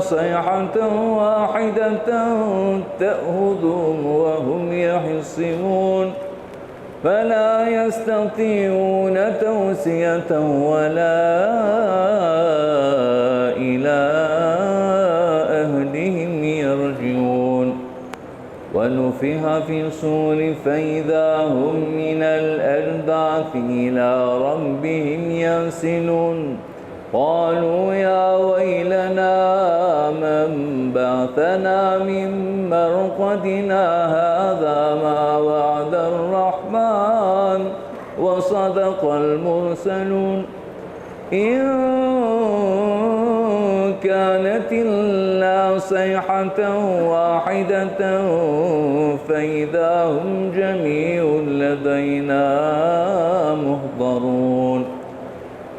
صيحة واحدة تأخذهم وهم يخصمون فلا يستطيعون توصية ولا إلى أهلهم يرجعون ونفخ في الصور فإذا هم من الأجداث إلى ربهم ينسلون قالوا يا ويلنا من بعثنا من مرقدنا هذا ما وعد الرحمن وصدق المرسلون إن كانت إلا صيحة واحدة فإذا هم جميع لدينا محضرون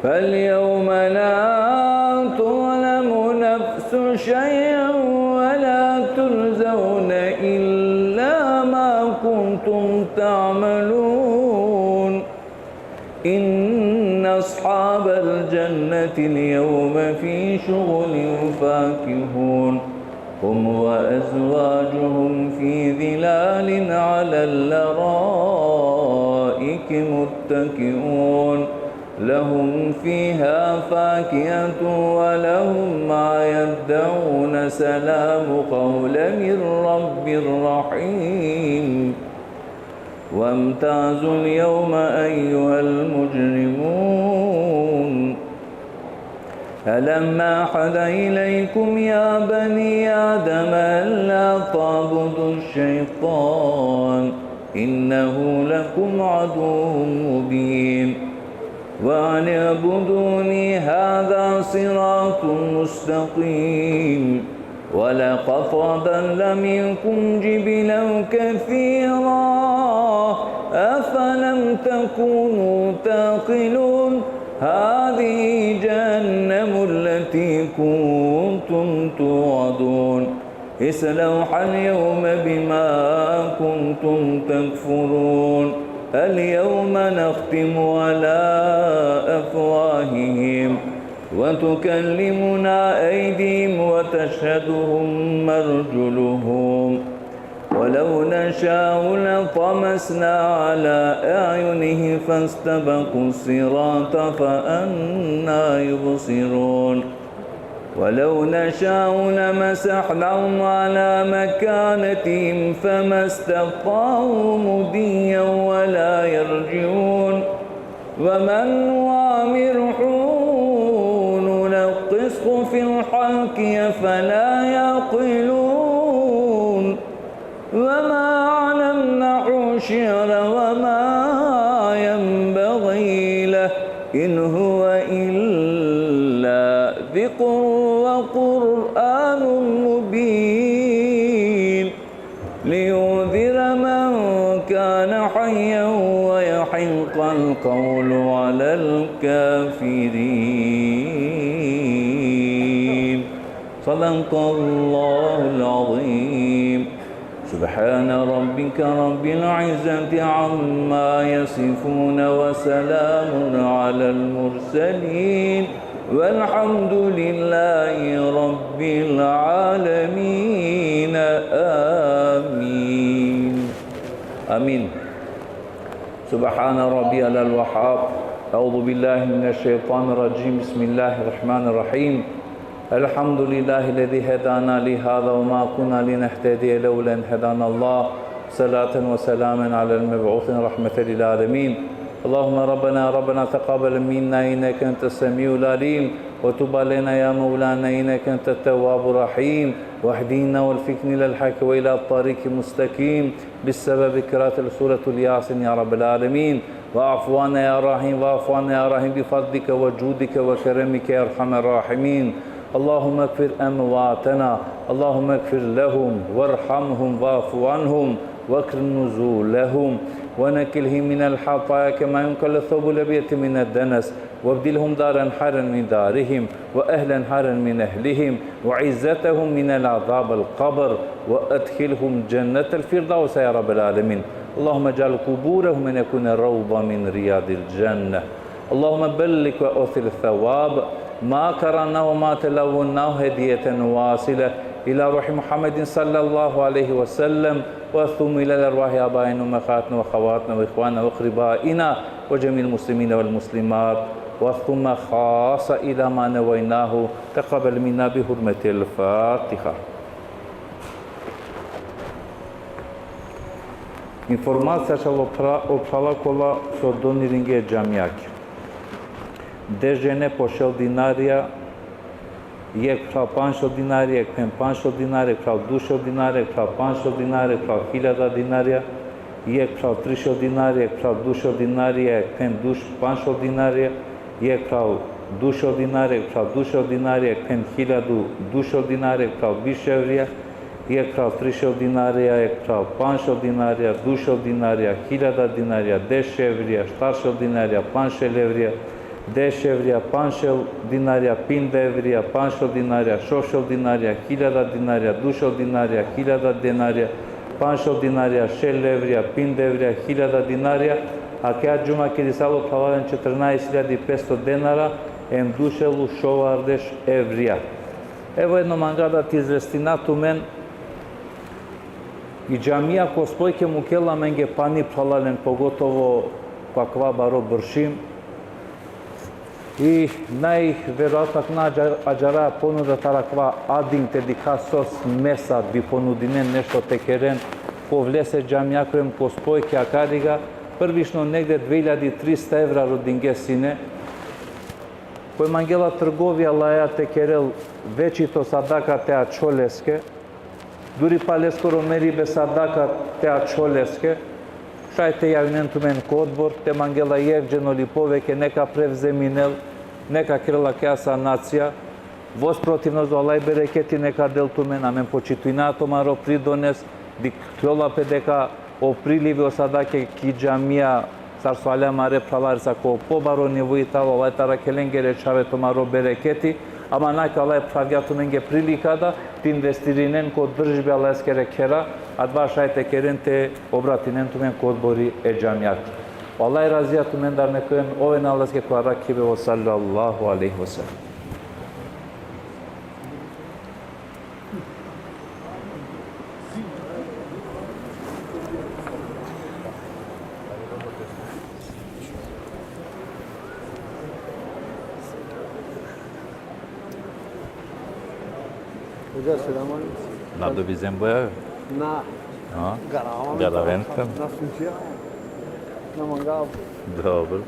فاليوم لا تظلم نفس شيئا ولا تجزون إلا ما كنتم تعملون إن أصحاب الجنة اليوم في شغل فاكهون هم وأزواجهم في ظلال على الأرائك متكئون لهم فيها فاكهة ولهم ما يدعون سلام قول من رب رحيم وامتازوا اليوم أيها المجرمون ألم أحد إليكم يا بني آدم ألا تعبدوا الشيطان إنه لكم عدو مبين وأن اعبدوني هذا صراط مستقيم ولقد ضل منكم جبلا كثيرا أفلم تكونوا تعقلون هذه جهنم التي كنتم توعدون اصلوها اليوم بما كنتم تكفرون اليوم نختم على أفواههم وتكلمنا أيديهم وتشهدهم أرجلهم ولو نشاء لطمسنا على أعينهم فاستبقوا الصراط فأنى يبصرون ولو نشاء لمسحناهم على مكانتهم فما استطاعوا مضيا ولا يرجعون ومن نعمره ننقصه في الخلق أفلا يعقلون وما علمناه الشعر وما ينبغي له إن هو إلا ذكر وقرآن مبين لينذر من كان حيا ويحق القول على الكافرين صدق الله العظيم سبحان ربك رب العزة عما يصفون وسلام على المرسلين والحمد لله رب العالمين آمين آمين سبحان ربي الوهاب أعوذ بالله من الشيطان الرجيم بسم الله الرحمن الرحيم الحمد لله الذي هدانا لهذا وما كنا لنهتدي لولا أن هدانا الله صلاة وسلاما على المبعوث رحمة للعالمين اللهم ربنا تقبل منا إنك أنت السميع العليم وتب علينا يا مولانا إنك أنت التواب الرحيم واهدنا والفكن إلى الحق وإلى الطريق المستقيم بالسبب قراءة سورة الياسين يا رب العالمين واعف عنا يا رحيم واعف عنا يا رحيم بفضلك وجودك وكرمك يا أرحم الراحمين اللهم اغفر أمواتنا اللهم اغفر لهم وارحمهم واعف عنهم واكرم نزولهم ونكلهم من الحطايا كما ينقل الثوب الأبيض من الدنس وابدلهم دارا حرا من دارهم وأهلا حرا من أهلهم وعزتهم من العذاب القبر وأدخلهم جنة الفردوس يا رب العالمين اللهم اجعل قبورهم أن يكون روضة من رياض الجنة اللهم بلغ وأوصل الثواب ما قرأناه وما تلوناه هدية واصلة إلى روح محمد صلى الله عليه وسلم، وثم إلى الأرواح آبائنا وأمهاتنا وأخواتنا وإخواننا وأقربائنا وجميع المسلمين والمسلمات، وثم خاصة إلى ما نويناه. تقبل منا بحرمة الفاتحة. Informacija opšala kola što doniringe džamijaki. De žene po 6 dinarija, jek prav 500 dinarija, jek pen 500 dinarija, prav 200 dinarija, prav 500 dinarija, prav 1000 dinarija, jek prav 300 dinarija, jek prav 200 dinarija, jek pen 500 dinarija, jek prav 200 dinarija, jek prav 200 dinarija, jek pen 1200 dinarija, jek prav 200 evrija, jek prav 300 dinarija, jek prav 500 dinarija, 200 dinarija, 1000 dinarija, 10 evrija, 400 dinarija, 500 evrija, 10 evrija, 500 dinarija, 5 evrija, 500 dinarija, 600 dinarija, 1000 dinarija, 200 dinarija, 1000 dinarija, 500 dinarija, 6 evrija, 5 evrija, 1000 dinarija, a kja džuma kjer salo pravalen 14.500 denara, em dušelu šovardeš evrija. Evo jedno mangada ti izvestinatu men, i džamija ko spojke mu kela menge pani pravalen, pogotovo kakva baro bršim, i najverovatno na ađara ponuda tarakva adin te dika sos mesa bi ponudinen nešto tekeren ko vlese džamijakrem ko spojke akariga prvišno negde 2300 evra rodinge sine koje mangela trgovija laja tekerel većito sadaka te ačoleske duri paleskoro meri be sadaka te ačoleske šajte javnentu men kodbor te mangela jevđeno lipoveke neka prevzeminel neka krila kjasa nacija, vos protivno za olaj bereketi neka deltumen, amen počituinato maro pridones, dik klola pedeka o prilivi osadake ki džamija carstvo alea mare pralarisa ko pobaro nevoitalo olaj tarakelenge rečave to maro bereketi, ama naka olaj pravjatu menge prilikada, ti investirinen ko držbe aleskere kera, a dva šajte kerente obratinen tumen kodbori e džamijaki. Vallahi raziyatü men darne koyun o ve nalazke ko rakibe ve sallallahu aleyhi ve sellem. Hoca selamünaleyküm. Nado Bizemboja? Na. No. Garavenka. Na sunčija. Na mangal. Dobro.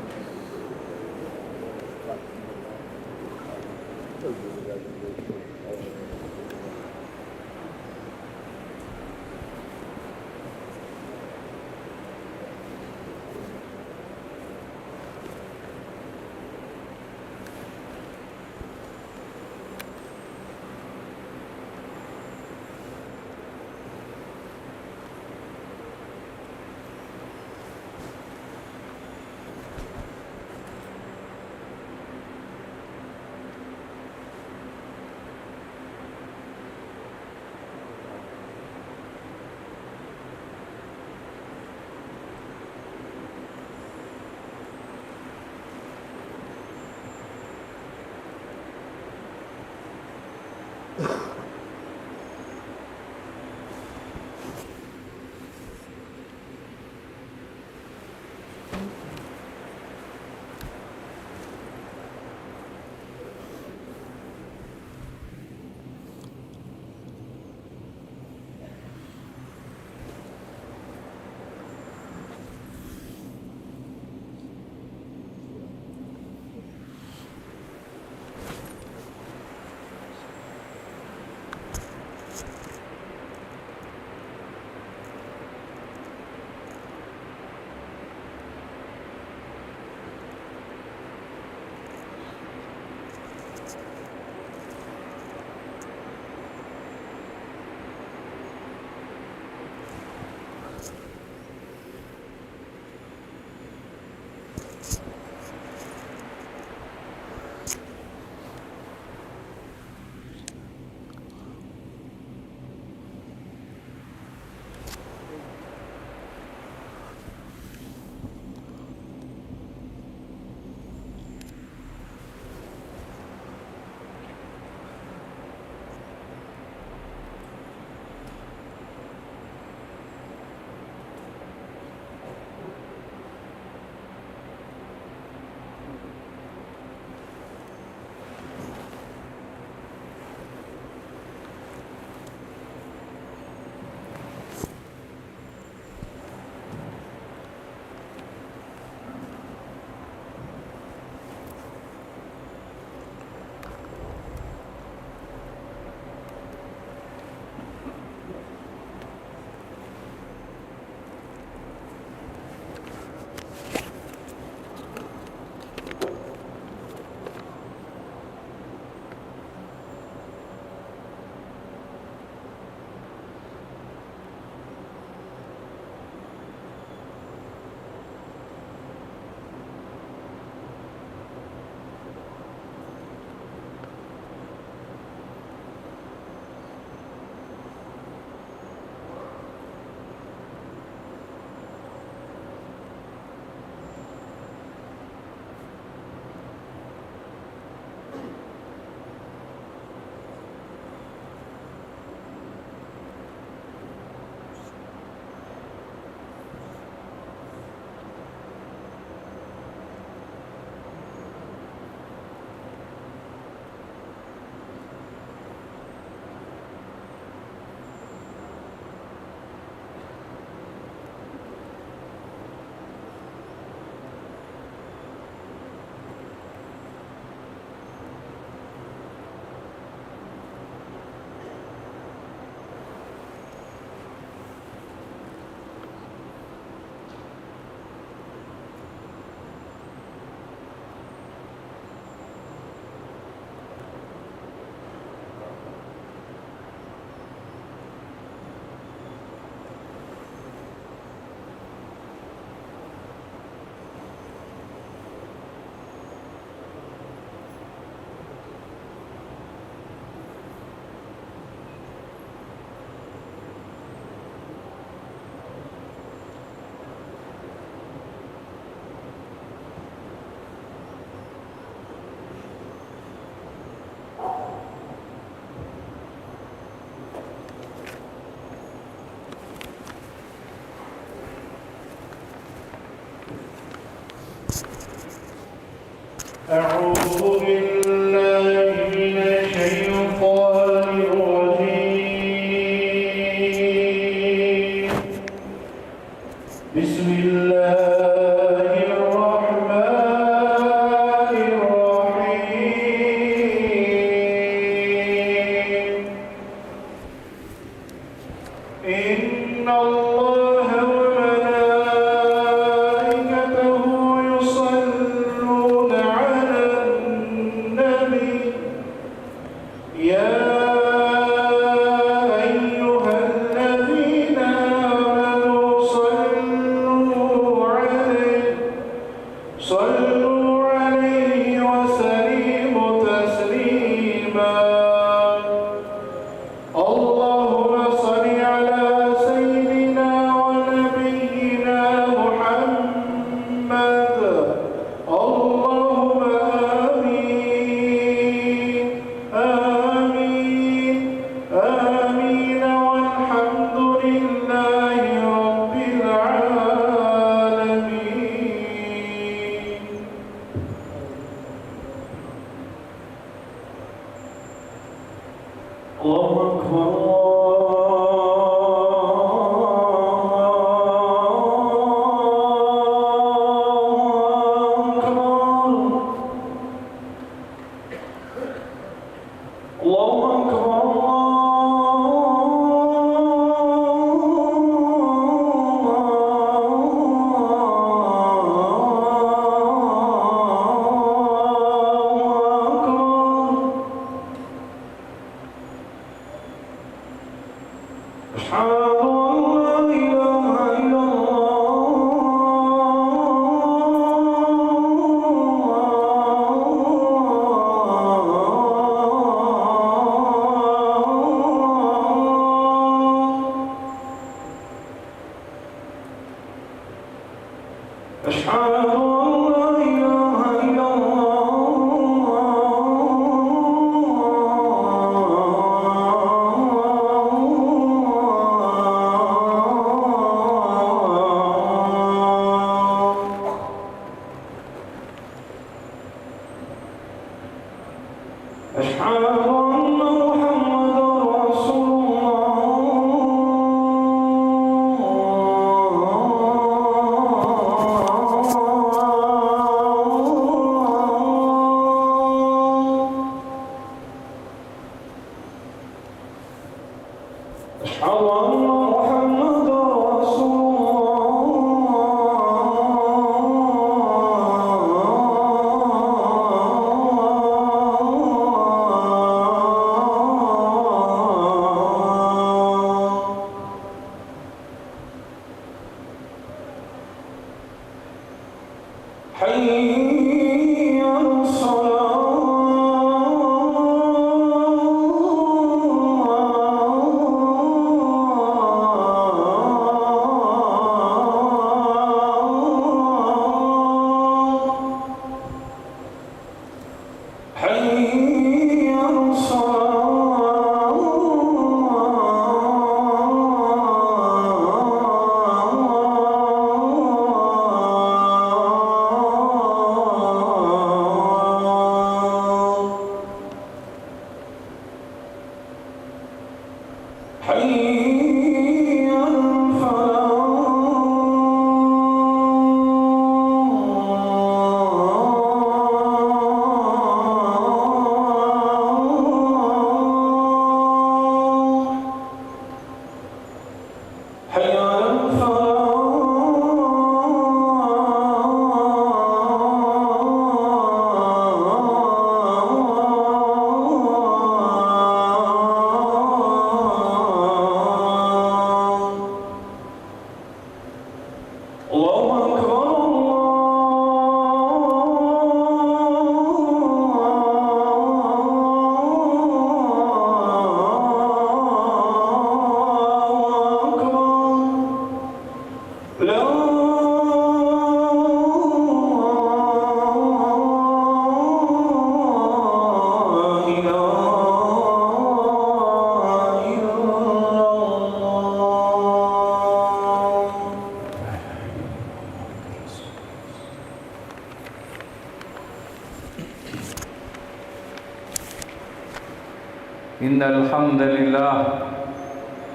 إن الحمد لله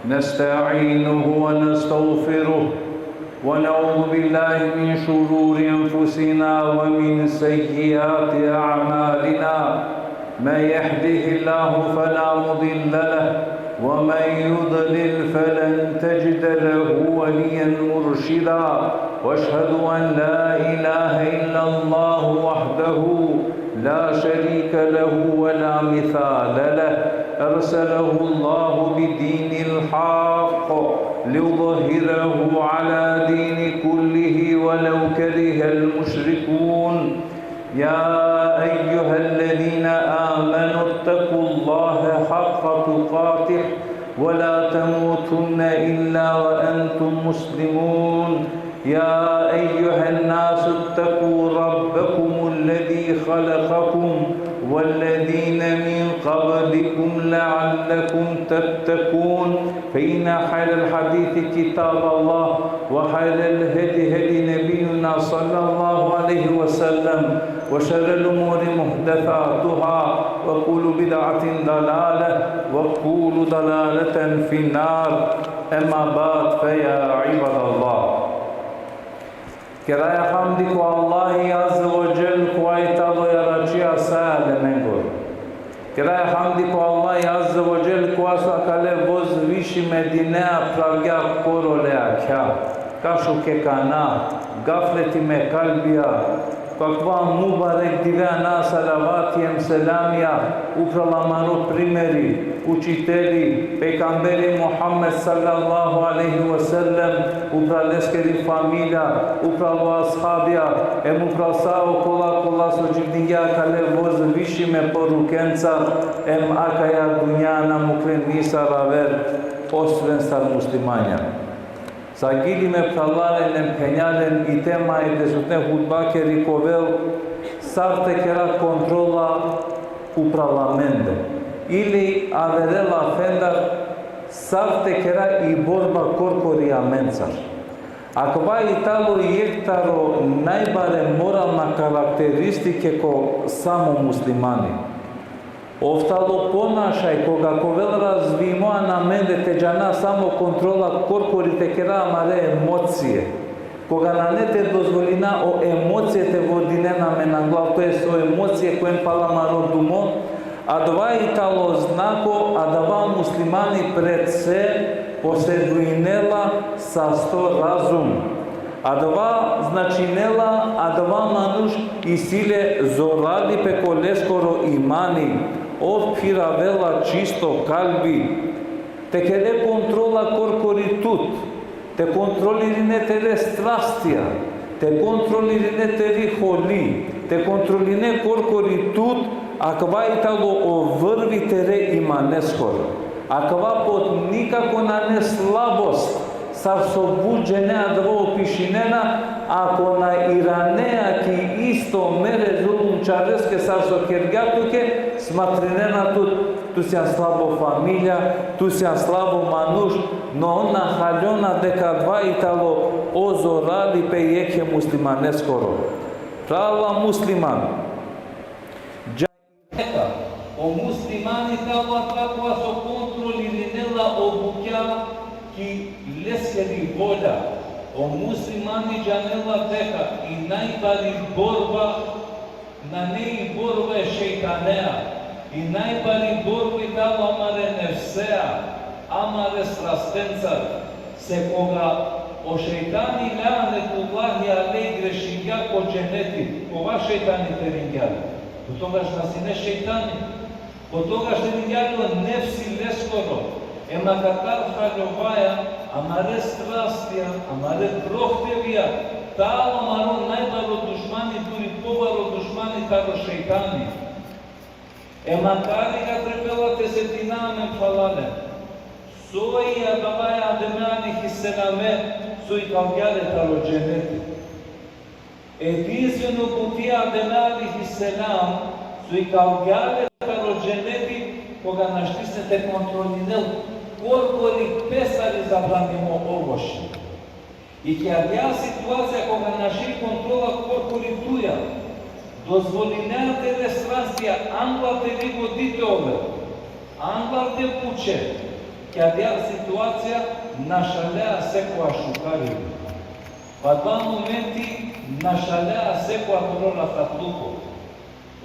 نستعينه ونستغفره ونعوذ بالله من شرور أنفسنا ومن سيئات أعمالنا. من يهده الله فلا مضل له ومن يضلل فلن تجد له وليا مرشدا. واشهد أن لا إله إلا الله وحده لا شريك له ولا مثال له أرسله الله بدين الحق ليظهره على دين كله ولو كره المشركون. يا أيها الذين آمنوا اتقوا الله حق تقاته ولا تموتن إلا وأنتم مسلمون. يا أيها الناس اتقوا ربكم الذي خلقكم والذين من قبلكم لعلكم تتقون. فإن خير الحديث كتاب الله وخير الهدي هدي نبينا صلى الله عليه وسلم وشر الأمور محدثاتها وكل بدعة ضلالة وكل ضلالة في النار. أما بعد فيا عباد الله، Keraj hamdi ku Allahi Azza wa Jal ku ajtalo jaračia sajale mengor. Keraj hamdi ku Allahi Azza wa Jal ku asa kale voz viši Medinea pravja korolea kja. Kašu ke kana, gafleti me kalbija, kakva mubarek divena salavatiem selamija, uprala maro primeri, učitelji, pejgamberi Muhammed sallallahu alaihi wasallam, upravo leskeri familja, upravo ashabija, upravo sao kola sođivdinja kale voz višime porukenca, akaja dunjana muklen nisa raver, osven star muslimanja. Sagili me pralalen, penjalen i tema i desutne hudbakeri kovel, sarte kera kontrola u parlamente. Ili averela fendar sarte kera i borba korporija mencar. Akva italo jektaro najbare moralna karakteristike ko samo muslimani. Oftalo ponašaj koga kovel razvimo a na mende teđana samo kontrola korporite kera mare emocije. Koga na ne te dozvolina o emocije te vodine na mena glav, to je o emocije kojem pala maro dumo, a dva italo znako, a dva muslimani pred se poseduinela sa sto razum. A dva značinela, a dva manuš i sile zorali pe koleskoro imani, ofira vela čisto kalbi, te kere kontrola korkori tut, te kontrolirine tere strastija, te kontrolirine teri holi, te kontroline korkori tut, akva italo o vrvi tere ima neskoro. Akva pot nikako na ne slabost, sar sobuđenea dvo pišinena, ako na iranea ki isto mere zulumčareske sar so kergatuke, smatrinena tu si slabo familija, tu si slabo manuš, no ona haljona deka dva italo ozorali pe jeke muslimane skoro. Prava musliman. Džajeka, o muslimani tava kakva so kontrolirinela obukja ki leskeri volja. O muslimani džanela teka i najbari borba, na neji borba je šeitanea. I najbari borbi dao amare nefsea, amare strastencar, se koga o šeitani lanetullahi alej grešinja ko dženeti, ko va šeitani terinjali. Po toga što si ne šeitani, po toga što terinjali nefsi leskoro, ema kakar haljovaja, amare strastija, amare prohtevija, talo maro najbaro dušmani, turi povaro dušmani kako šeitani. Makari ga trebala te se diname falale. Soji adavaya ademani hisselame sui kavgjale talo dženeti. Edinstveno putija ademani hisselam sui kavgjale talo dženeti koga naštisnete kontrolinel koliko pesari zabranimo ovoši. I kjadja situacija koga naši kontrola koliko tuja dozvolinea tere strastija, angla te vi vodite ove, angla te puče, kjadja situacija našalea sekova šukariju. Pa dva momenti našalea sekova trola tatluko.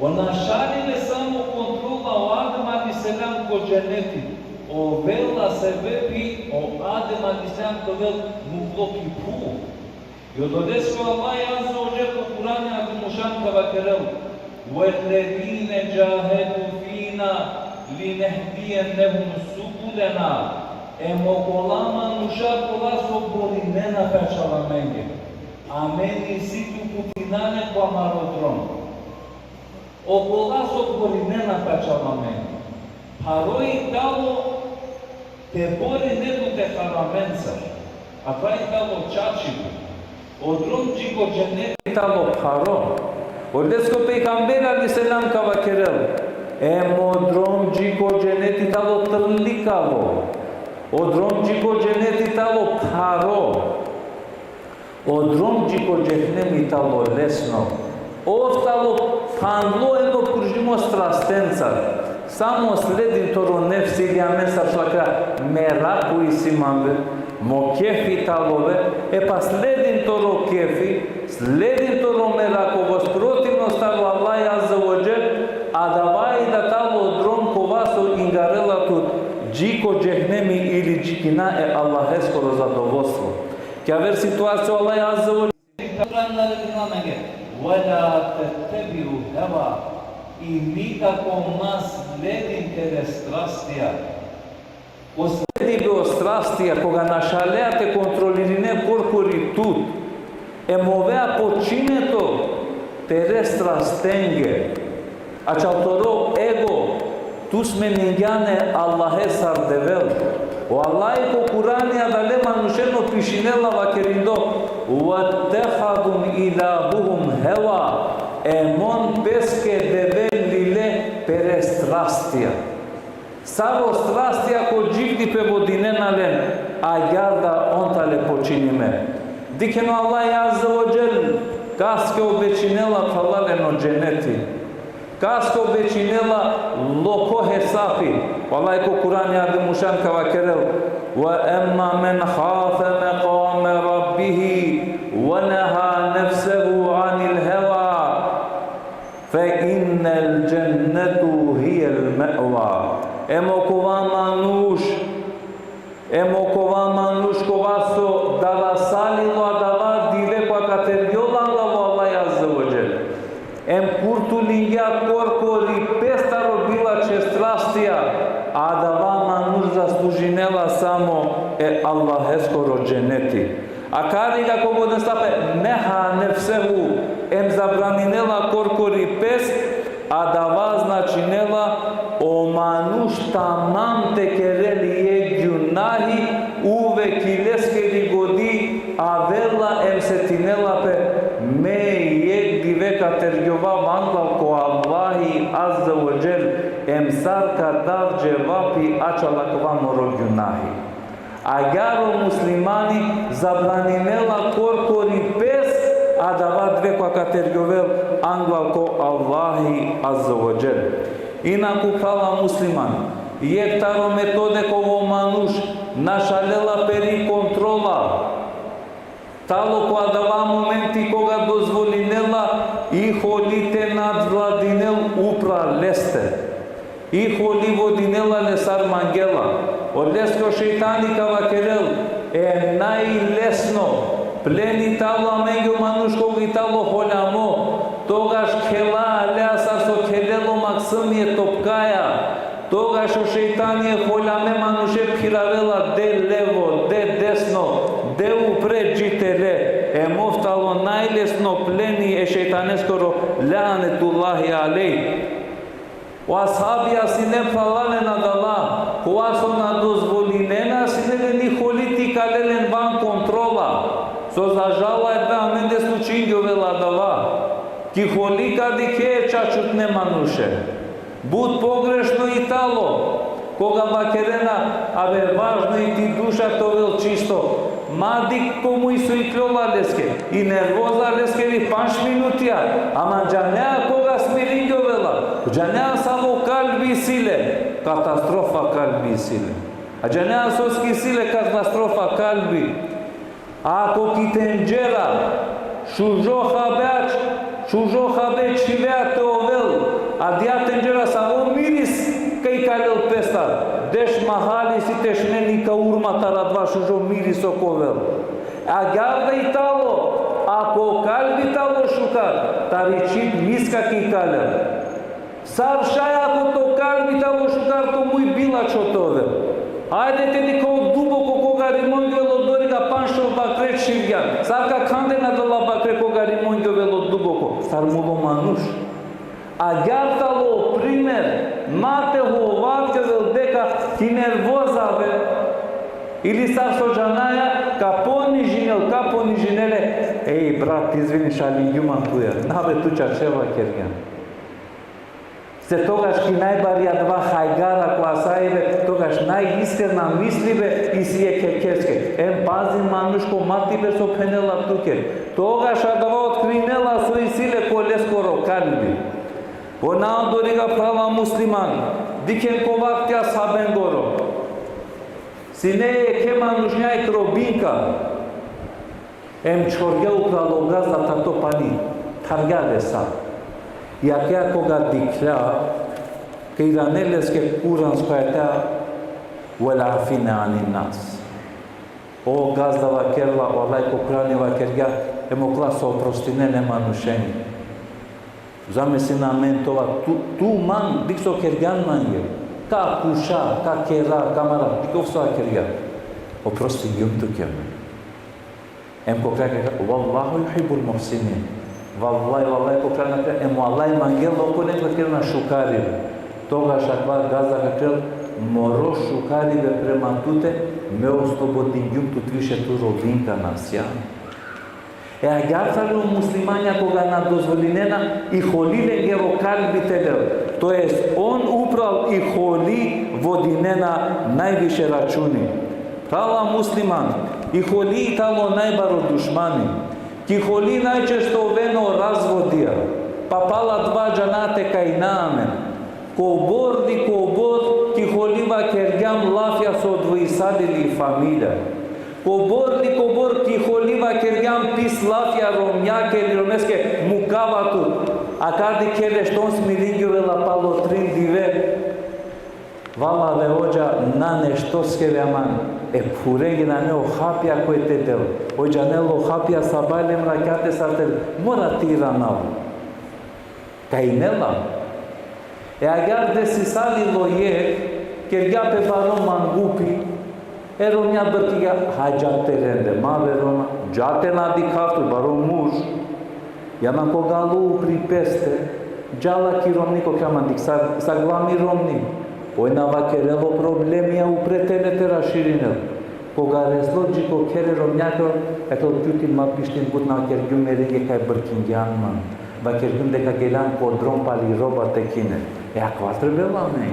Ona šalile samo kontrola o Adem aliselam ko dženeti, o vela sebebi o Adem aliselam ko vel mukloki pu. I od odesko Allah Azza wa Jal u Kur'anu Abdul Mushan kava kerel وَالَّذِينَ جَاهَدُوا فِينَا لنهدينهم سبلنا εμοκολάμα νουσά πολλά σομπορινένα πετσαλαμένγε. Αμένη εσύ του κουτινάνε που αμαροτρών. Ο πολλά σομπορινένα πετσαλαμένγε. Χαρόι τάλο τε μπορεί νέτου τε χαραμένσα. Αφάι τάλο τσάτσικο. Ο δρόμ τσίκο τζενέτη τάλο χαρό. Ο λέσκο πεϊκαμπέρα λισελάμ καβακερέλ. Εμο δρόμ τσίκο τζενέτη τάλο τρλίκαβο. O drom džigo dženeti talo paro, o drom džigo džehnemi talo lesno, talo panlo eno pržimo strastenca, samo sledim toro nefsi ili amesa šlaka meraku i simambe, mo kefi talove, pa sledim toro kefi, sledim toro meraku, vos protivno stalo Allah azza wa jal, a davaj da talo drom kovaso ingarela tut, Džico džehnemi ili džikina Allaheskoro zadovoljstvo. Che aver situația Allah azza wa jalla. Wala tattabi'u hawa i nikako nas sledite strastija. O sledi o strastija koga našaljate kontrolirine korpori tut. Emovea počine to terrestra stenge. A čaltoro ego tu sme ningjane Allahe sardevel. O Allah ko Kurani adale manusheno pishinela vakerindo. Wattehadum ilabuhum hewa. Emon peske devel lile perestrastia. Savo strastia ko dživdi pe vodinena len. A jarda ontale počinime. Dikeno Allah azza wa jal. Kaske obećinela falale no dženeti. Kasko obećinela loko hesafi. Wallahi ko Kur'an yardı muşan kavakerel. Wa emma men khafa maqama rabbih wa naha nafsahu anil hawa fa innal jannatu hiyal ma'wa. Emo kova manush kovaso dava salilo adava dile kwa kateriola Allah azza wa jalla. Em curtulinha corpori pestaro bila ce strastija, a da vama nuž zaslužinela samo Allaheskoro dženeti. A kari kako bude stape neha nefsehu em zabraninela korpori pest, a da vas načinela o manuš tamam tekereli je djunahi uve kileskeri godi, a vela em setinela pe me veka tergjova manglav ko Allahi azza wa jal emsar kadav jevapi achalakva morogjunahi. Agaro muslimani zabranimela korpori pes a dava dvekva katergjovel anglav ko Allahi azza wa jal. Inaku fala musliman jektaro metode kovo manuš našalela peri kontrola. Talo koja dava momenti koga dozvolinela i holite nadvladinel upra leste. I holi vodinela lesar mangela. Odlesko šeitani kavakerel najlesno pleni talo amengio manuškog i talo holjamo. Togaš kela aleasar so kelelo maksımje topkaja. Toga što šeitan je holjame manuše piravela de levo, de desno, de upred žitele. Moftalo najlesno pleni šeitaneskoro lanetullahi alej. O ashabija si ne falale nadala, koja su na dozvolinena si ne ni holiti kalelen van kontrola. So zažala je da mende slučinjovela dava. Ki holika dike čačutne manuše. Bud pogrešno i talo, koga bakerena, ave važno i ti duša to vel čisto. Madik komu isu i kljola leske, i nervoza leske vi 5 minutija, ama džanea koga smirinjovela, džanea samo kalbi sile, katastrofa kalbi sile. A džanea soski sile, katastrofa kalbi. Ako ki tenđera, šužoha beč hiveate ovel, a dja tenđera samo miris kaj kalel pestar. Deš mahali si tešneni ka urmatara dva šužo miris okovel. A garda i talo, ako kalbi talo šukar, tari čip miska ki kalel. Саршай ако то карми таво шукарто муј била чотове. Ајдете нико дубоко кога римонгело дорига паншо бакре шивган. Сарка кандена дала бакре кога римонгело дубоко. Сармуло мануш. А гартало пример, мате го оваквел дека ти нервозаве. Или сар со джанаја, ка понижинеле. Еј, брат, извиниш, али јуман туја. Набе туча чева керган. Се тогаш ки најбарија два хајгара која сајбе, тогаш најискрена мисливе и си е кекеске. Пази манушко мативе со пенела туке. Тогаш адава откринела своји силе коле скоро калби. Она дорига права муслиман, дикен ковактија сабен горо. Сине е кема нужњај кробинка. Чоргел пралога за тато пани, таргаде са. Јакеа кога дикля, кај ранелеске куранска ета, уелафине ани нас. О газдава керла, олај кокранива кергја, мокла со опростинеле манушени. Замисли на мен това, ту ман, бик со кергјан манје. Ка куша, ка кера, камара, биков со кергја. Опрости јум тукеме. Кокрака, валлаху юхибул мухсинин. Валлај кокрака, аллај мангел околе кокрана шукари. Тогаш аква газа какел моро шукари бе према туте, ме ослободи јум тут више ту родинка на сјан. А гартали муслимања кога на дозволинена и холиле геро калбителер. Тоест, он управ и холи водинена највише рачуни. Прала муслиман, и холи тало најбаро душмани. Ки холи најчесто вено разводија. Папала два джанате кај наамен. Кобор, ки холива кергјам лафја со двоисадили фамилија. Кобор, ки холива кергјам пис лафја ромјаке или ромеске мукавату. А кади келе штон смилингјовела пало трин диве. Вала ве оджа на нешто скевјаман. Пуреги на нео хапја кој те дел. Оджа нело хапја сабалем ракате сартел. Мора тира нав. Кај нела. Агар деси салило е, кергја пе баро мангупи, ромја бъртига хајджате ренде. Маве рома, джате нади кафту, баро муж. Јана когалу припесте, джала ки ромнико камандик, саглами ромни. Ојна вакерело проблемија упретенете раширинел. Кога резлоджико кере ромњако, ето тјутин ма пиштин бутна кергјум мереге кај бъркингјан ман. Вакергјум дека гелан кодром пали роба текине. Аква требела мен.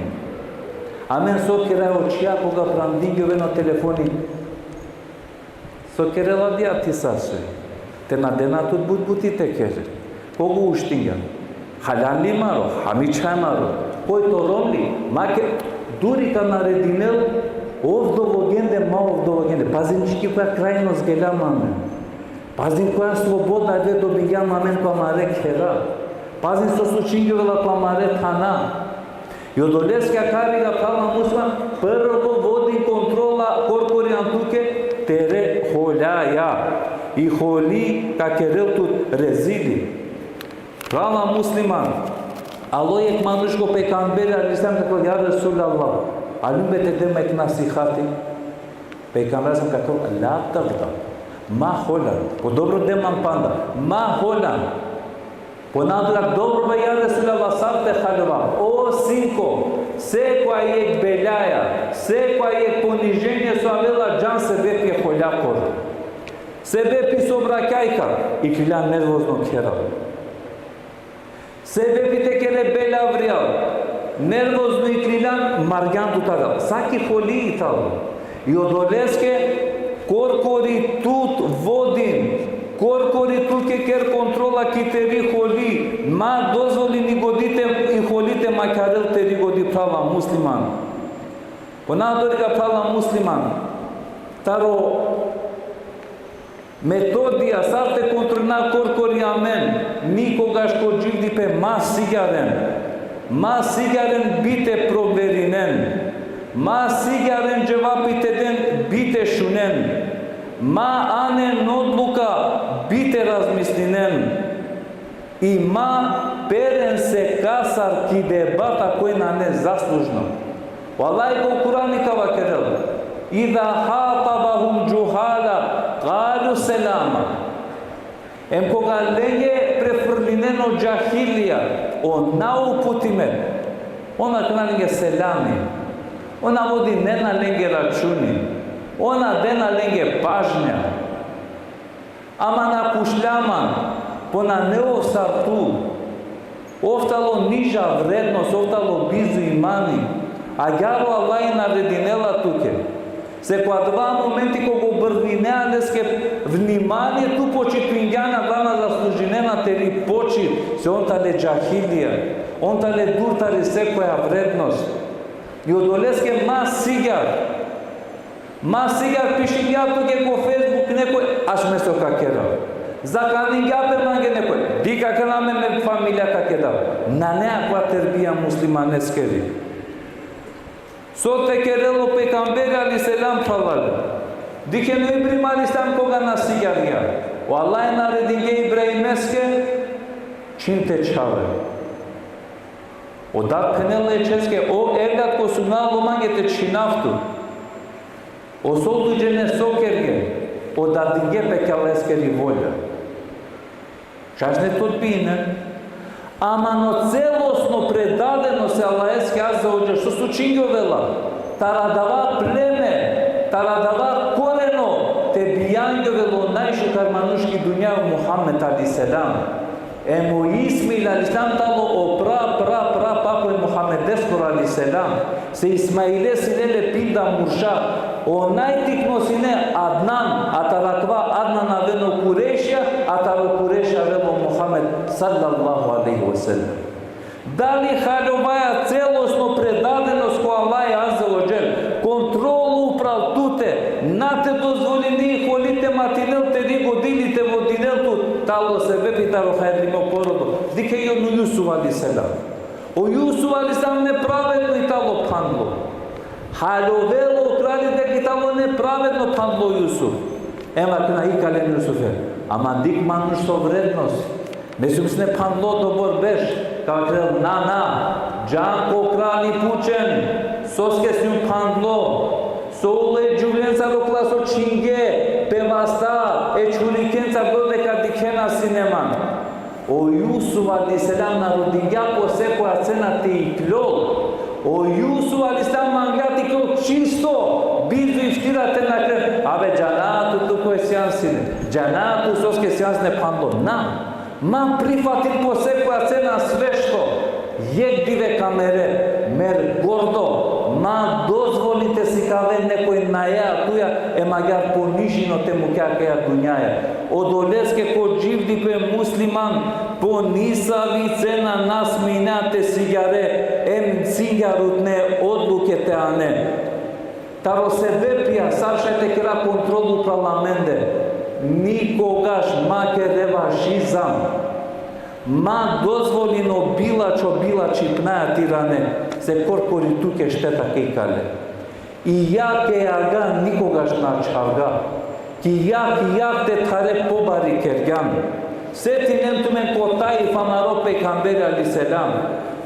Амен со кере очија кога прандингјове на телефони. Со кере ладија ти сасој. Те на денатут бутите кере. Кого уштингјан? Халян ли маро? Хамичај маро? Кој то ромли? Маке дури ка нарединел овдовогенде, ма овдовогенде. Пазинчики која крајност геля мамен. Пазин која слободна ве добиѓа мамен која маре кера. Пазин со сучингјовела која маре тана. И од олескја карига права муслиман, прво води контрола коркоријан туке, тере хољаја. И холи какерел тут резили. Права муслиман, алојек манушко пекамбери, алисам како ја Расул Аллах. Алюбете демек насихати. Пекамбер сам како ла тагда. Ма холан. По-добро демам панда. Ма холан. Понадура добро бе ја Расул Аллах сарте халва. О синко, секоја е белјаја, секоја е понижење со авела џан се бе пе холјакор. Се бе пи собракајка и килян нервозно кера. Себепите келе белавријал, нервозно и крилян марган тутагал. Саки холи и тало. И од олеске коркори тут водин, коркори тут ке кер контрола ки тери холи, ма дозволи ни годите и холите макарел тери годи права муслиман. Понадорига права муслиман. Таро методија сарте контролна коркори амен. Никогаш ко дживди пе ма сигарен бите проверинен. Ма сигарен джевапите ден бите шунен. Ма анен одлука бите размислинен. Ima peren se kasar ki debata koja nam je zaslužno. Wallahi ko Kur'an kava kerel. Idha hatabahum juhala qalu selama. Em koga lenge prefrlineno jahilija, ona uputime, ona kana lenge selami, ona vodi nena lenge računi, ona dena lenge pažnja. Ama na pušljaman, pona neosartu, oftalo niža vrednost, oftalo bizu imani, a gjaru Allah i naredinela tuke. Se qua dva momenti kога обрвинеалеске внимание ту почитвингјана главна заслужинена тери почит, се онтале джахилија, онтале дуртале секоја вредност. И одолеске ма сигар пиши ја туке по Фейсбук некој, аш место какера. Закани гјапе манге некој, дика канаме ме фамилија какеда. На неаква тербија муслиманескери. Sote kerelo pejgamberi aleyhisselam falalı. Dikeno İbrahim aleyhisselam koga nasigarya. Wallahi naredinge İbrahimeske çinte çave. O da penelle česke o evlat ko sugnalo mangete çinaftu. O soldu cene sokerge. O da dinge pekaleskeri volja. Čažne tot bine. Amano celosno predadeno se Allaheske azza wa jalla, što su činjovela, taradava pleme, taradava koreno, te bijanjovelo najšu karmanuški dunja Muhammed alaihisselam. Emo Ismail alaihisselam talo o pra papoj Muhammedeskor alaihisselam, se Ismaile sinele pinda murša, o najtikno sine Adnan, atarakva Adnan aveno Kurešja, ataro Kurešja aveno Muhammed sallallahu alaihi wa sallam. Da li haljovaja celosno predadenost ko Allah azza wa jal, kontrolu uprav tute, nate dozvoljeni holite matinel te di godilite vodinel tu, talo se vepi taro hajdrimo porodo. Dike i onu Yusuf alaihisselam. O Yusuf alaihisselam nepravedno i talo panlo. Haljovelo kralite ki talo nepravedno panlo Yusuf. Ema kna i kalen Yusufe. Aman dik manuš so vrednost. Mesum sne panlo dobor beš. Kao krel na, džanko krali pučen, soske snu panlo, soule džuvljenca rokla so činge, pevasta, čurikenca dodeka dikena sineman. O Yusuf alaihisselam narodinja po seko a cena te iklol. O Yusuf alaihisselam mangati klo čisto, bizu iftirate na krel. Abe džanatu tuko je sjansine, džanatu soske sjansne panlo, na. Ma prihvatit po seko a cena sve što, jek dive kamere, mer gordo, ma dozvolite si kave nekoj naja tuja, magjar ponižino temu kakja dunjaja. Odoleske ko živdi pe musliman, ponisavi cena nas minate sigare, cigarutne odluke te ane. Taro se vepija, savšajte kera kontrolu parlamente, nikogaš make revašizam, ma dozvoljeno bilači pnaja tirane, se korkori tuke šteta kejkale. I jake aga nikogaš načavga, ki jak te tare pobari kergan. Setinem tumen kotaj famaro pejgamberi aleyhisselam,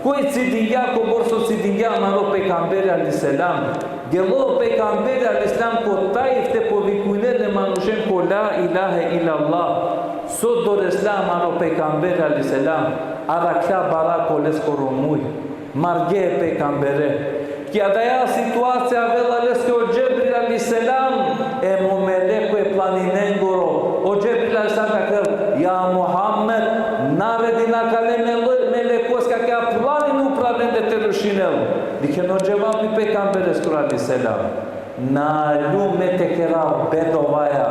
koji cidinja ko borso cidinja maro pejgamberi aleyhisselam. Gelo pejgamberi aleyhisselam kotaj te povikunele manushen ko la ilahe illallah. Sot doresla maro pejgamberi aleyhisselam, arakla bara koles korumuj, marge pejgambere. Ki adaja situacija vela leske o Džebril aleyhisselam, emo meleko je planinengoro, o Džebril aleyhisselam kakel, ja Muhammed, naredi na kale melekos kakea planinu pravende te rušinel. Dike no dževabi pejgambereskor aleyhisselam, na lume te kera bedovaja,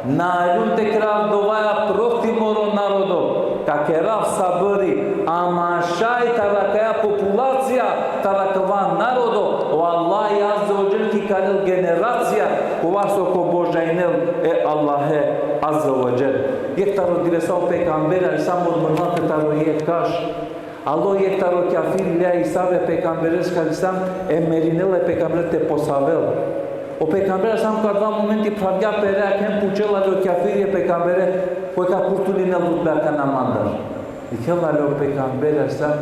na lume te kera dovaja protiv moro narodo, kakerav sabori, ama šaj tarakaya populacija, tarakava narodo, o Allah azza wa jal ki kalel generacija, kovaso ko božajnel Allahe azza wa jal. Jek taro diresao pejgamberi aleyhisselam urmânate taro jek kaš, alo jek taro kafir lea isave pejgamberesk aleyhisselam, merinele pejgamberi te posavel. O pejgamberi aleyhisselam ka dva momenti pravja perea kem pučela do kafir je pejgamberi, koja ka kurtulinel dutbea ka namandar. Diceva le pecambere sta,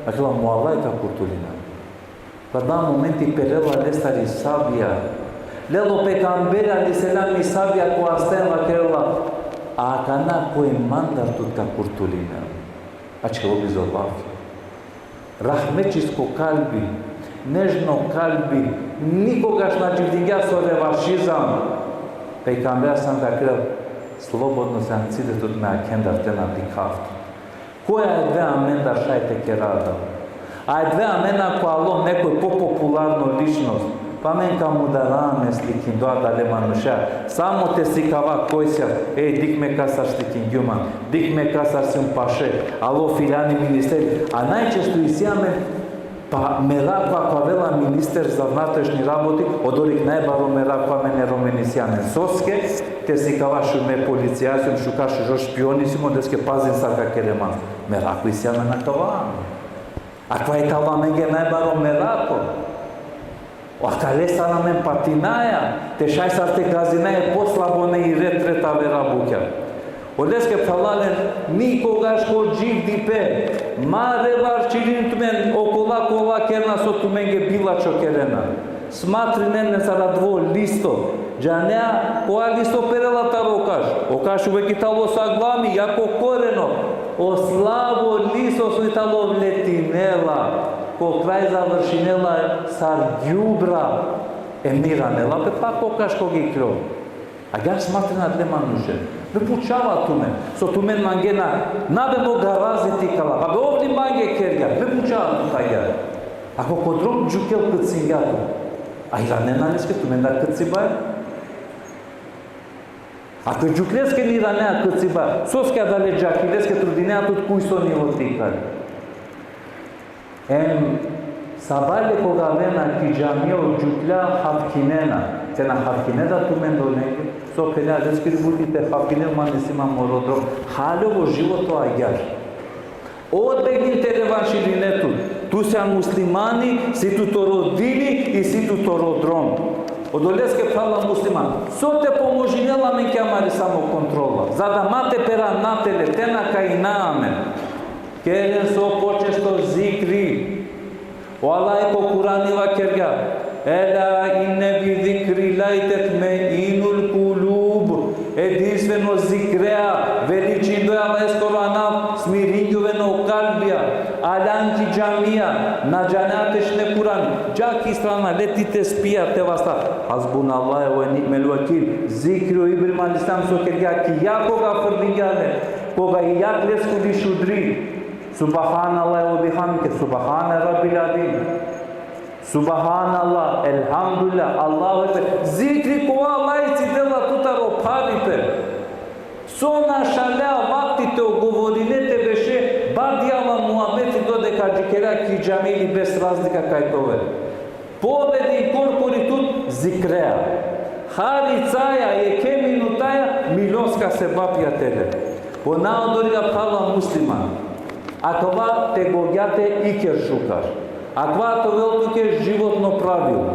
aquela moalai ca curtulina. Cada momenti perela desta de sabia. Lelo pecambere ali se la mi sabia cu astela aquela a cana cu manda tutta curtulina. Acelo bizolav. Rahmetis cu kalbi, nežno kalbi, nikogaš na življenja so revašizam. Pecambere sam dakle slobodno se ancide tot me akendar te na dikaft. Koja je dve amenda šajte kerada? A je dve amena ko Allah nekoj popularno ličnost. Pa men ka mudarame slikin doa da le manušea. Samo te sikava kojsja. Dik me kasar slikin gyuman. Dik me kasar si un paše. Alo filjani ministeri. A najčesto isjame pa merakva ko vela minister za vnatрешни работи, odorih najbaro merakva mene romenisjane soske, te si kavašu me policijasum, šukašu žo špionisimo, deske pazin sarka kereman. Merakva isjame na kavam. A kva je kava menge najbaro merako. A kale sana men patinaja, te šaj sar te gazinaje poslabone i retreta vera bukja. Odeske ptalalen nikogaš ko živ dipe, mare var čirintmen okola kola kerna so tu menge bilačo kerena. Smatri nene zara dvo listo, džanea koa listo perela tar okaš uvek italo sa glami, jako koreno, o slavo listo su italo vletinela, ko kraj završinela sar djubra, emiranela, pe pa okaš kogi kro. A ja smatri na tle manuše. Vypučava tumen. So tumen mangena, nabe mo garaziti kala. Abe ovdje mange kerja. Vypučava tu tajja. Ako kodrom džukel këtsinjatu. A ila nenaneske tumen da këtsibar? Ako džukleske ni ranea këtsibar, soske adale džakileske trudinea tut kujso ni otikar. Sabale koga vena ki džamio džukla hafkinena. Tena hafkineda tumen donege. So pelea deskiri budite hafkinel manisima morodrom. Halevo životo ajar. Odbegni te revanšilinetu. Tu se muslimani, si tu to rodili i si tu to rodrom. Odoleske prala musliman. So te pomožinela men ke amari samo kontrola. Zada mate pera natele, tena ka i naamen. Keren so počesto zikri. O Allah ko Kuraniva kerga. Ela inne bi zikri lajtet me inul kulub. Единствено зикреа, величиндоја лескорана, смирињувено калбија, аланки джамија, на джанатешне Куран, джаки страна, летите спија те васта. Хазбун Аллах ва ни'мел вакил. Зикрио Ибрим алисалам со кергја ки ја кога фрдињале, кога и ја лескуди шудри. Субханаллах ва бихамдике, субхана раббил азим. Subhanallah, elhamdulillah, Allahu ekber. Zikri ko Allah ci dela tutaro paripe. Sona šalea vaktite ogovorinete beše, badijala muhameti dode kađikera ki džamili bez razlika kaj tove. Pobedi korpori tut zikrea. Hali caja je ke minutaja milionska se bapja tele. Ona odoriga pala musliman. Akva te gogjate iker šukaš. Аква то велике животно правило.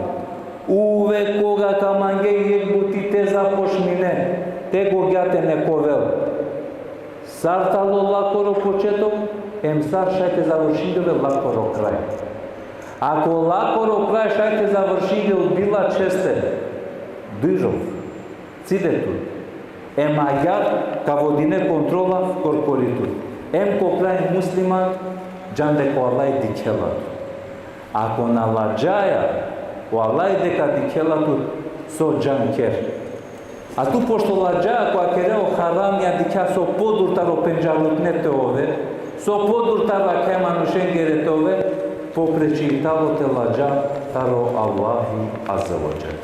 Увек кога каманге јебути те запошмине, те го гјате нековел. Сартало лакоро почеток, емсар шајте завршиле лакоро крај. Ако лакоро крај шајте завршиле била честе, дижов, цидету, ема јад ка водине контрола корпориту. Ем ко крај муслиман, џанде ко Аллај дикелат. Ако наладжаја, o Аллај дека дикелату со џанкер. А ту пошто ладжаја која керео харамија дика со подуртаро пенџалутнете ове, со подуртара кеманушенгерете ове, попречи и тало те ладжа таро Аллахи Азza wa Jal.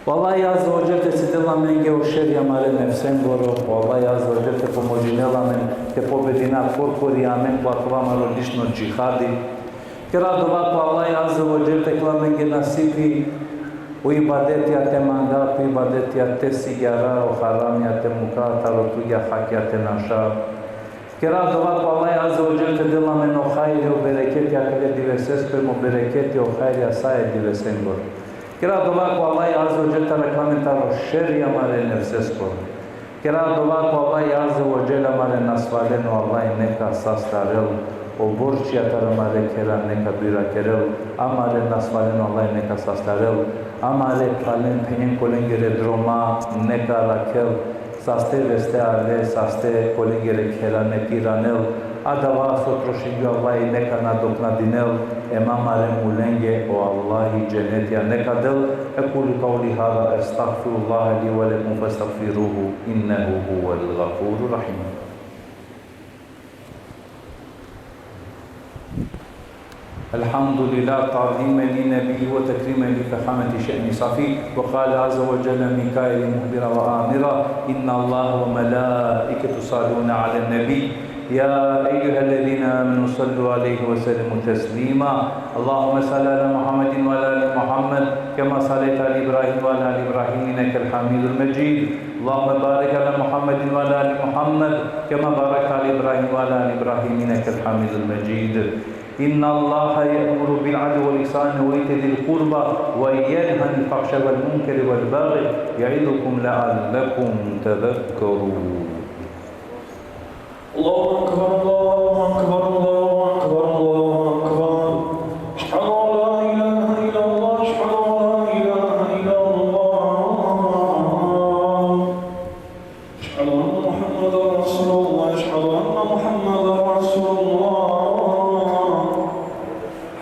Аллај Азza wa Jal те си дела менге о шерија маре нефсен горо, Аллај Азza wa Jal те помоđinela men, те победина корпори амен, која родишно джихади. Керадова по Аллај Азza wa Jal те кламенге насипи o ibadetia te mangat, o ibadetia te sigara, o haramia te muka, tarotuia hakia te nasha. Керадова по Аллај Азza wa Jal te dela men o haire, o bereketia kele divesesper, o bereketi o haire asaje divesengor. Керадова по Аллај Азza wa Jal te reklamenta o šerija mare nevseskor. Kera dova cu Allah Azza wa Jalla mare nasvalen Allah neka sastarel o borçia taramare kera neka bira kerel amare nasvalen Allah neka sastarel amare kalen penen kolengere droma neka rakel saste veste ale saste kolengere kera nekiranel adava sotroşingi Allah neka nadokna dinel emamare mulenge o Allah cennetia neka del ekulu kavli hada estağfirullah li ve lekum festağfiruhu innehu huvel gafurur rahim. الحمد لله تعظيما لنبيه وتكريما لفخامة شأن صفي وقال عز وجل ميكائيل مخبرا وآمرا إن الله وملائكته يصلون على النبي يا أيها الذين آمنوا صلوا عليه وسلموا تسليما اللهم صل على محمد وعلى آل محمد كما صليت على إبراهيم وعلى آل إبراهيم إنك الحميد المجيد اللهم بارك على محمد وعلى آل محمد كما باركت على إبراهيم وعلى آل إبراهيم إنك الحميد المجيد إن الله يأمر بالعدل والإحسان وإيتاء ذي القربى وينهى عن الفحشاء والمنكر والبغي يعظكم لعلكم تذكرون. الله أكبر الله أكبر الله أكبر الله أكبر أشهد أن لا إله إلا الله أشهد أن لا إله إلا الله أشهد أن محمدا رسول الله أشهد أن محمدا رسول الله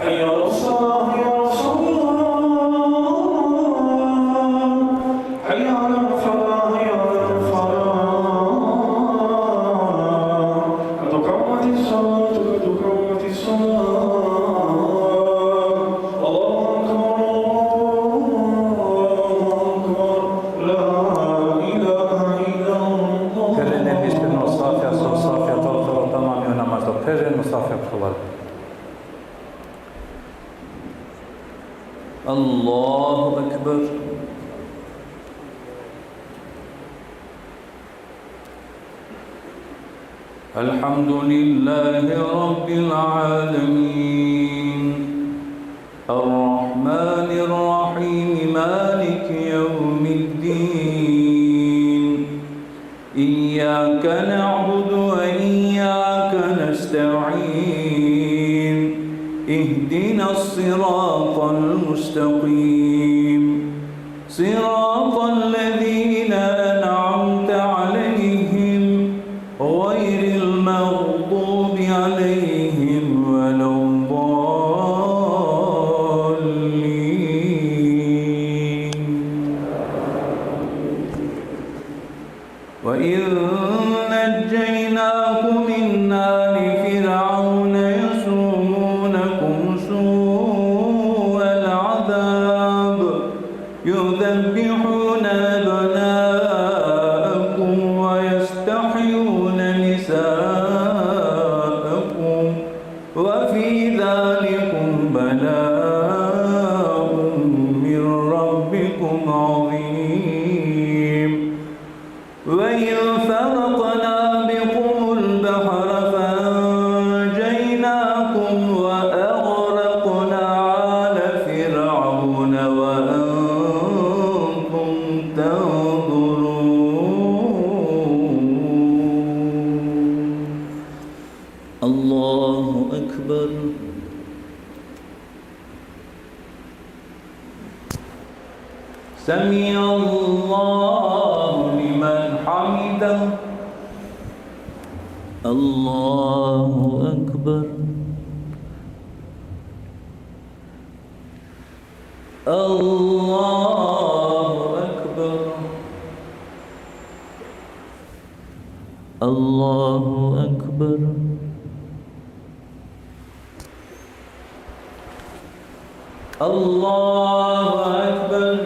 حي على الصلاة يا رسول الله حي على الفلاح يا الفلاح قد قامت الصلاة قد قامت الصلاة الله أكبر لا إله إلا الله. Perene bismillah Musafia Sofia Tawtara tamam ya namazda Perene Musafia kılar. Allahu Ekber. Elhamdülillahi Rabbil alemin. Errahmanirrahim. Maliki yevmiddin. İyyâke na'budu ve iyyâke nesta'in. اهدنا الصراط المستقيم صراط الذين أنعمت عليهم غير المغضوب عليهم ولا الضالين. وإذ نجيناكم من آل فرعون يسومونكم سوء العذاب يذبحون أبناءكم ويستحيون نساءكم وفي ذلكم بلاء من ربكم عظيم. وإذ فرقنا بكم البحر فأنجيناكم وأغرقنا آل فرعون وأنتم تنظرون. الله أكبر. سمع الله لمن حمده. الله أكبر. الله أكبر. الله أكبر. الله أكبر.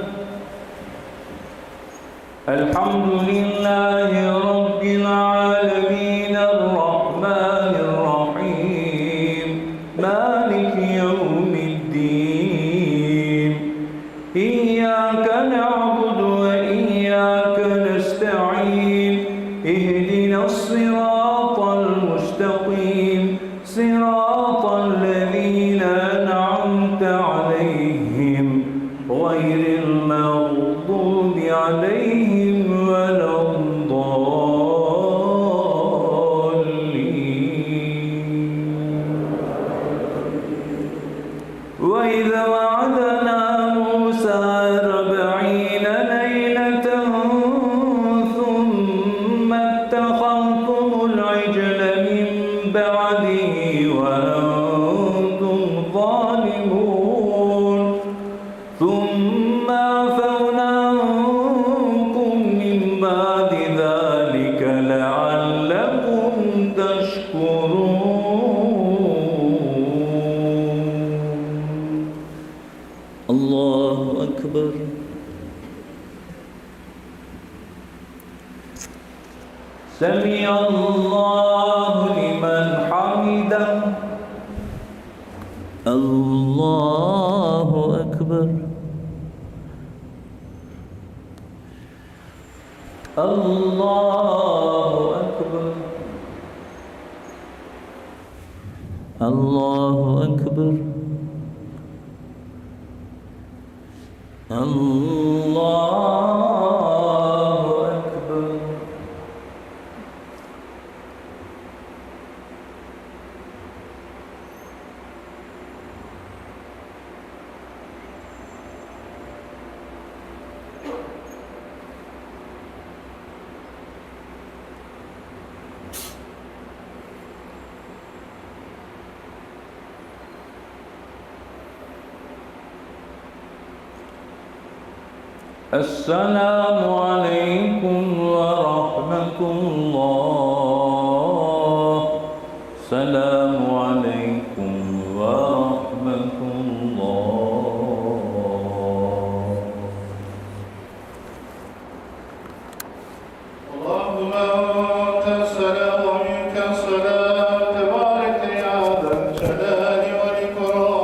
الحمد لله رب العالمين الرحمن الرحيم مالك يوم الدين إياك نعبد وإياك نستعين اهدنا الصراط المستقيم صراط الذين أنعمت عليهم غير المغضوب عليهم ولا الضالين. ثم عفونا عنكم من بعد ذلك لعلكم تشكرون. الله أكبر. سمع الله لمن حمده. الله أكبر. الله أكبر. الله أكبر. الله أكبر. السلام عليكم ورحمة الله. السلام عليكم ورحمة الله. اللهم أنت السلام ومنك السلام تبارك يا ذا الجلال والإكرام.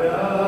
على